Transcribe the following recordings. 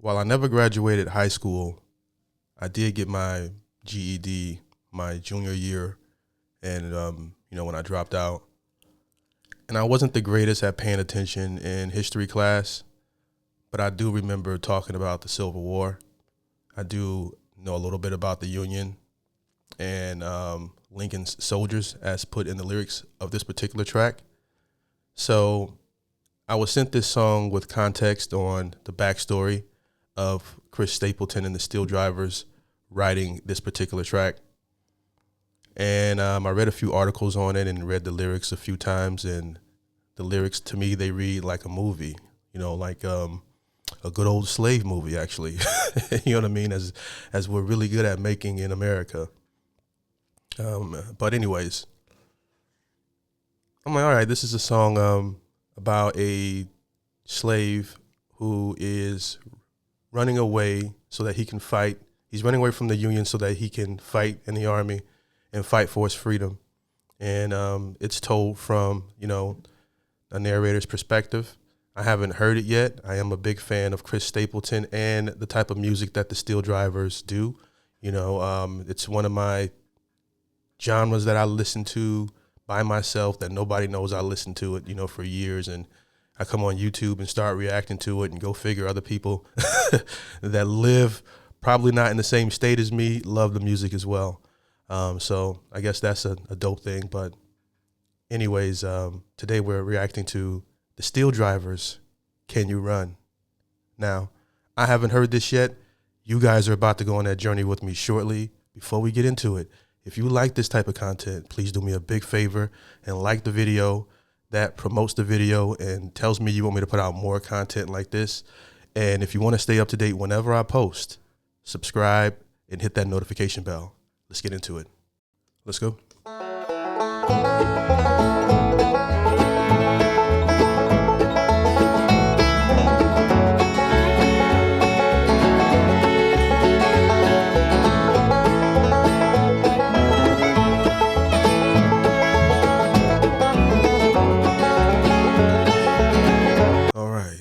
while I never graduated high school, I did get my GED my junior year, and when I dropped out, and I wasn't the greatest at paying attention in history class, but I do remember talking about the Civil War. I do know a little bit about the Union and Lincoln's soldiers as put in the lyrics of this particular track. So I was sent this song with context on the backstory of Chris Stapleton and the SteelDrivers writing this particular track. And I read a few articles on it and read the lyrics a few times. And the lyrics, to me, they read like a movie, like a good old slave movie, actually. You know what I mean? As we're really good at making in America. But anyways, I'm like, all right, this is a song about a slave who is running away so that he can fight. He's running away from the Union so that he can fight in the army and fight for his freedom. And it's told from, a narrator's perspective. I haven't heard it yet. I am a big fan of Chris Stapleton and the type of music that the SteelDrivers do. It's one of my genres that I listen to by myself that nobody knows I listen to it, for years. And I come on YouTube and start reacting to it and go figure other people that live probably not in the same state as me love the music as well. So I guess that's a dope thing. But anyways, today we're reacting to the SteelDrivers, Can You Run? Now, I haven't heard this yet. You guys are about to go on that journey with me shortly. Before we get into it, if you like this type of content, please do me a big favor and like the video. That promotes the video and tells me you want me to put out more content like this. And if you want to stay up to date whenever I post, subscribe and hit that notification bell. Let's get into it. Let's go.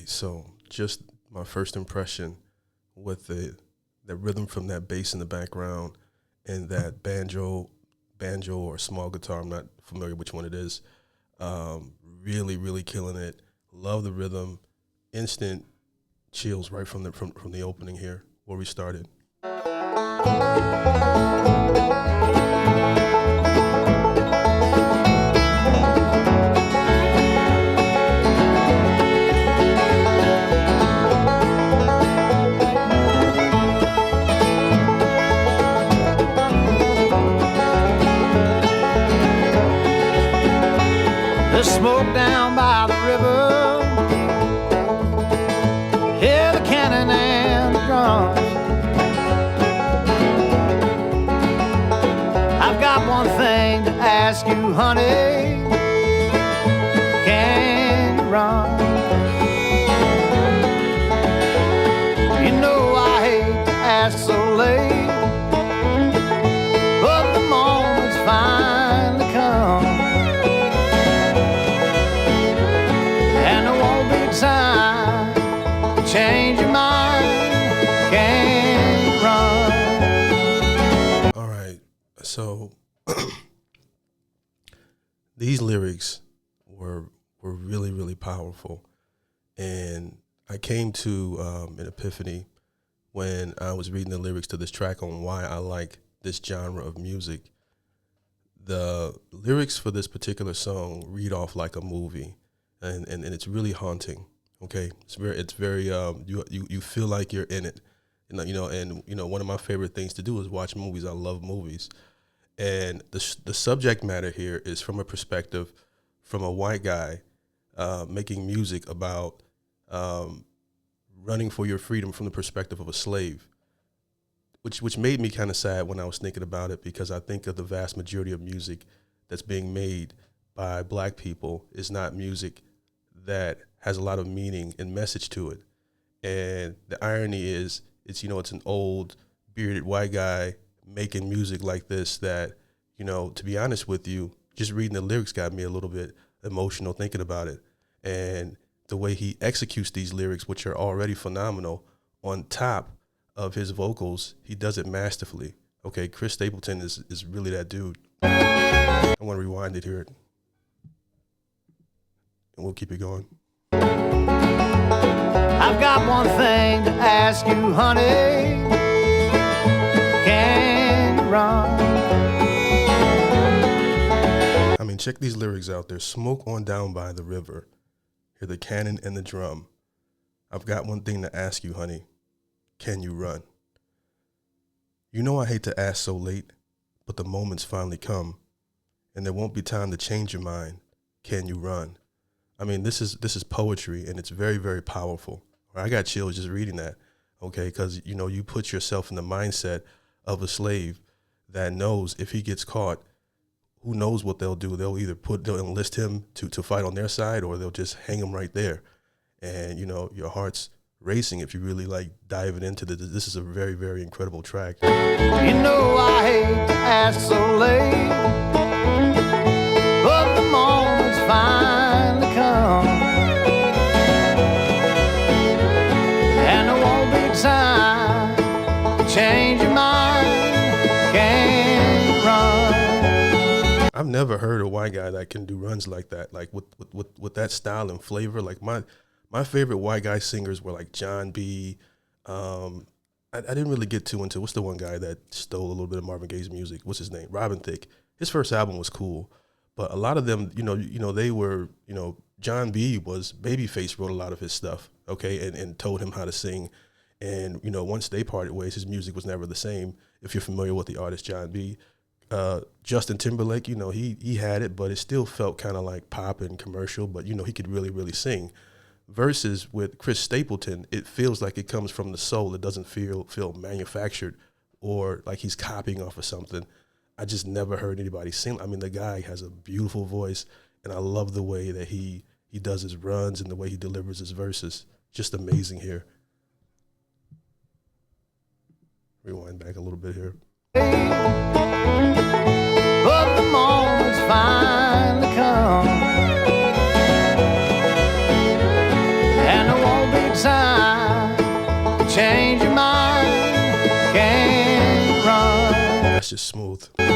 So just my first impression with the rhythm from that bass in the background and that banjo or small guitar, I'm not familiar which one it is, really, really killing it. Love the rhythm. Instant chills right from the opening here where we started. The smoke down by the river, hear the cannon and the drums. I've got one thing to ask you, honey, can you run? You know I hate to ask so late, but the moment's finally come. Time to change your mind, can you run? All right, so these lyrics were really, really powerful, and I came to an epiphany when I was reading the lyrics to this track on why I like this genre of music. The lyrics for this particular song read off like a movie. And it's really haunting. Okay, it's very you feel like you're in it, and one of my favorite things to do is watch movies. I love movies, and the subject matter here is from a perspective from a white guy making music about running for your freedom from the perspective of a slave, which made me kind of sad when I was thinking about it, because I think of the vast majority of music that's being made by black people is not music that has a lot of meaning and message to it. And the irony is, it's an old bearded white guy making music like this that, to be honest with you, just reading the lyrics got me a little bit emotional thinking about it. And the way he executes these lyrics, which are already phenomenal, on top of his vocals, he does it masterfully. Okay, Chris Stapleton is really that dude. I want to rewind it here, and we'll keep it going. I've got one thing to ask you, honey. Can you run? I mean, check these lyrics out. There's smoke on down by the river. Hear the cannon and the drum. I've got one thing to ask you, honey. Can you run? You know I hate to ask so late, but the moment's finally come, and there won't be time to change your mind. Can you run? I mean, this is poetry, and it's very, very powerful. I got chills just reading that, okay? Because, you know, you put yourself in the mindset of a slave that knows if he gets caught, who knows what they'll do. They'll either they'll enlist him to fight on their side, or they'll just hang him right there. And, you know, your heart's racing if you really like diving into this is a very, very incredible track. You know I hate to ask so late, but the moment's finally come, and there won't be time to change your mind. Can you run? I've never heard a white guy that can do runs like that, like with that style and flavor. Like my favorite white guy singers were like John B. I didn't really get too into, what's the one guy that stole a little bit of Marvin Gaye's music? What's his name? Robin Thicke. His first album was cool, but a lot of them, you know, they were, you know, John B. was Babyface wrote a lot of his stuff, okay, and told him how to sing. And, you know, once they parted ways, his music was never the same. If you're familiar with the artist John B. Justin Timberlake, you know, he had it, but it still felt kind of like pop and commercial, but, you know, he could really, really sing. Versus with Chris Stapleton, it feels like it comes from the soul. It doesn't feel manufactured or like he's copying off of something. I just never heard anybody sing. I mean, the guy has a beautiful voice, and I love the way that he does his runs and the way he delivers his verses. Just amazing here. Rewind back a little bit here. But the moment's finally come, and there won't be time to change your mind. Can you run? That's just smooth. Can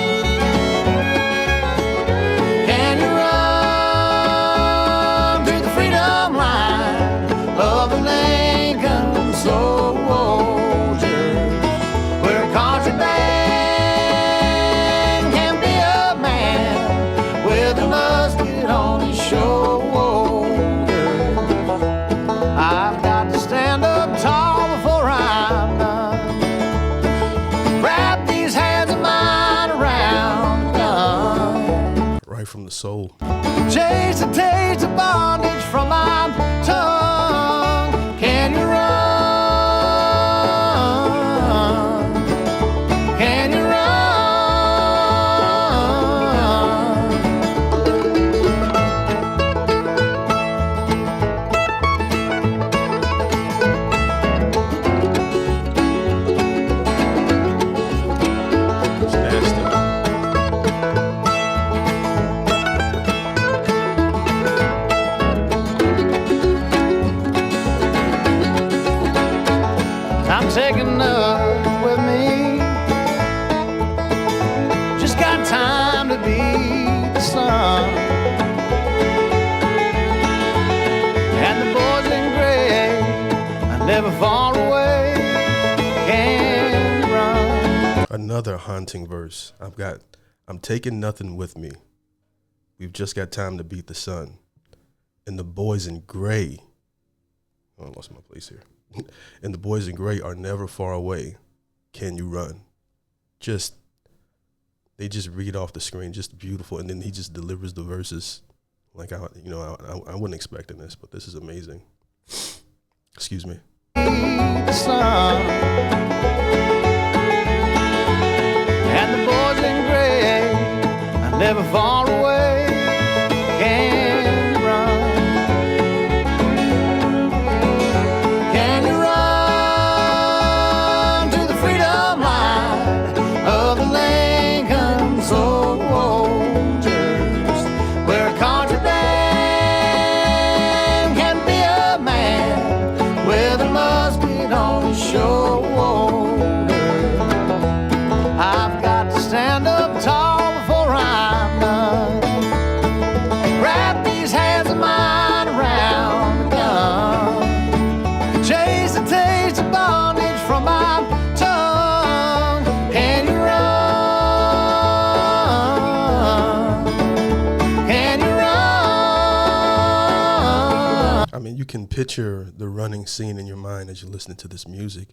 you run to the freedom line of the Lincoln soldiers, where a contraband can be a man with a musket on his shoulder? I've got to stand up tall before I'm done. Wrap these hands of mine around the gun. Right from the soul. Chase the taste of bondage from my tongue. Can you run? Can you run? It's nasty. I'm taking up with me. Just got time to beat the sun. And the boys in gray are never far away. Can you run? Another haunting verse. I'm taking nothing with me. We've just got time to beat the sun. And the boys in gray. Oh, I lost my place here. And the boys in gray are never far away. Can you run? They just read off the screen, just beautiful. And then he just delivers the verses like I wasn't expecting this, but this is amazing. Excuse me. The sun. And the boys in gray are never far away. Can you run? Can you run to the freedom line of the Lincoln soldiers, where a contraband can be a man with a musket on his shoulder. I've got to stand up tall before I'm done. Wrap these hands of mine around the gun. Chase the taste of bondage from my tongue. Can you run? Can you run? I mean, you can picture the running scene in your mind as you're listening to this music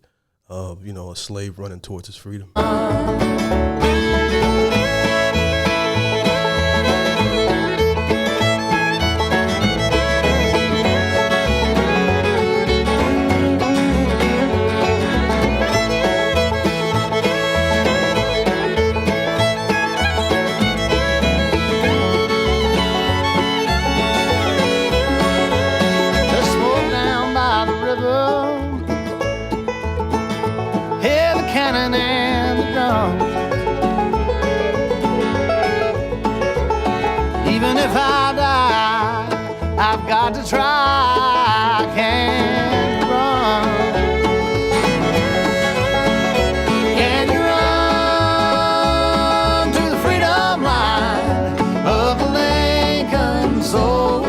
of, you know, a slave running towards his freedom. The smoke down by the river, hear the cannon and the drums. Even if I die, I've got to try. I can't run. Can you run to the freedom line of the Lincoln soldiers,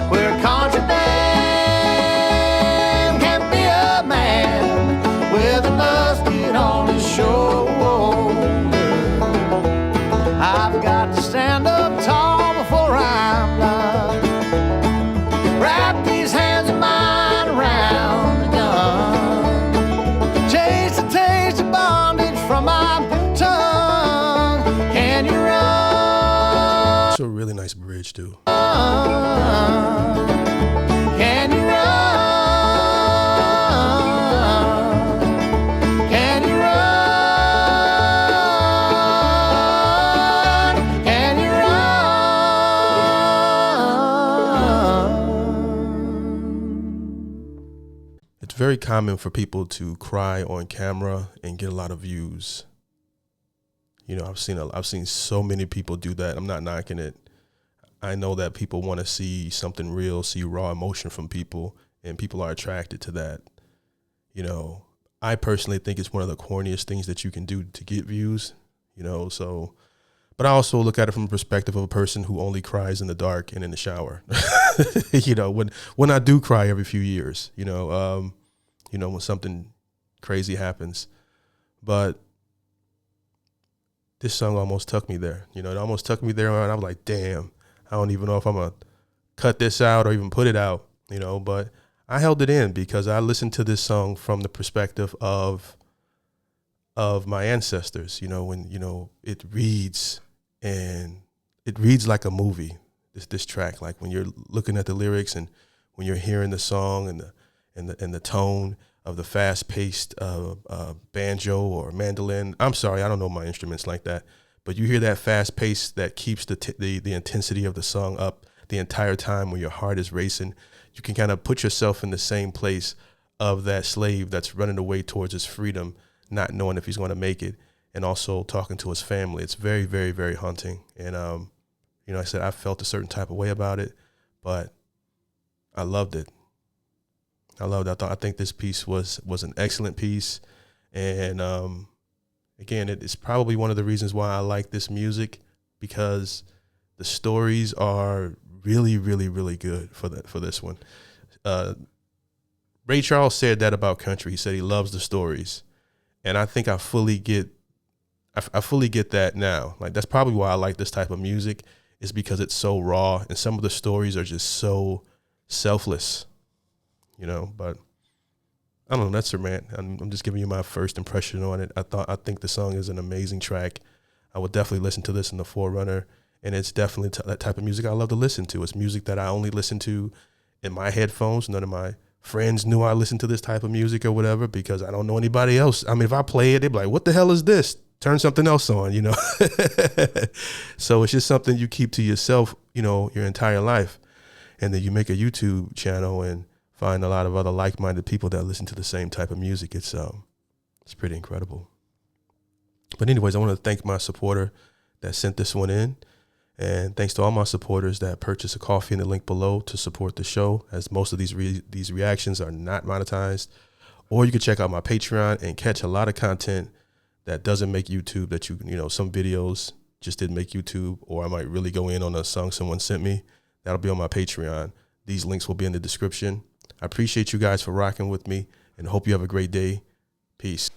where country Dan can be a man with a musket on his shoulder? I've got to stand up tall before I'm done. Wrap these hands of mine around the gun. Chase the taste of bondage from my tongue. Can you run? It's a really nice bridge, too. Can you run? Can you run? Can you run? It's very common for people to cry on camera and get a lot of views. You know, I've seen so many people do that. I'm not knocking it. I know that people want to see something real, see raw emotion from people, and people are attracted to that. You know, I personally think it's one of the corniest things that you can do to get views, you know, so, but I also look at it from the perspective of a person who only cries in the dark and in the shower. You know, when I do cry every few years, you know, when something crazy happens. But this song almost took me there. You know, it almost took me there, and I'm like, damn, I don't even know if I'm going to cut this out or even put it out, you know, but I held it in because I listened to this song from the perspective of my ancestors, you know, when, you know, it reads like a movie, this track, like when you're looking at the lyrics and when you're hearing the song and the tone of the fast-paced banjo or mandolin. I'm sorry, I don't know my instruments like that, but you hear that fast pace that keeps the intensity of the song up the entire time when your heart is racing. You can kind of put yourself in the same place of that slave that's running away towards his freedom, not knowing if he's going to make it, and also talking to his family. It's very, very, very haunting. And, you know, I said I felt a certain type of way about it, but I loved it. I think this piece was an excellent piece. And again, it's probably one of the reasons why I like this music, because the stories are really, really, really good for this one. Ray Charles said that about country. He said he loves the stories. And I think I fully get that now. Like, that's probably why I like this type of music, is because it's so raw and some of the stories are just so selfless, you know. But I don't know, that's a rant. I'm just giving you my first impression on it. I think the song is an amazing track. I would definitely listen to this in the Forerunner, and it's definitely that type of music I love to listen to. It's music that I only listen to in my headphones. None of my friends knew I listened to this type of music or whatever, because I don't know anybody else. I mean, if I play it, they'd be like, what the hell is this? Turn something else on, you know. So it's just something you keep to yourself, you know, your entire life. And then you make a YouTube channel and find a lot of other like-minded people that listen to the same type of music. It's pretty incredible. But anyways, I want to thank my supporter that sent this one in. And thanks to all my supporters that purchase a coffee in the link below to support the show, as most of these reactions are not monetized. Or you can check out my Patreon and catch a lot of content that doesn't make YouTube, that some videos just didn't make YouTube, or I might really go in on a song someone sent me. That'll be on my Patreon. These links will be in the description. I appreciate you guys for rocking with me and hope you have a great day. Peace.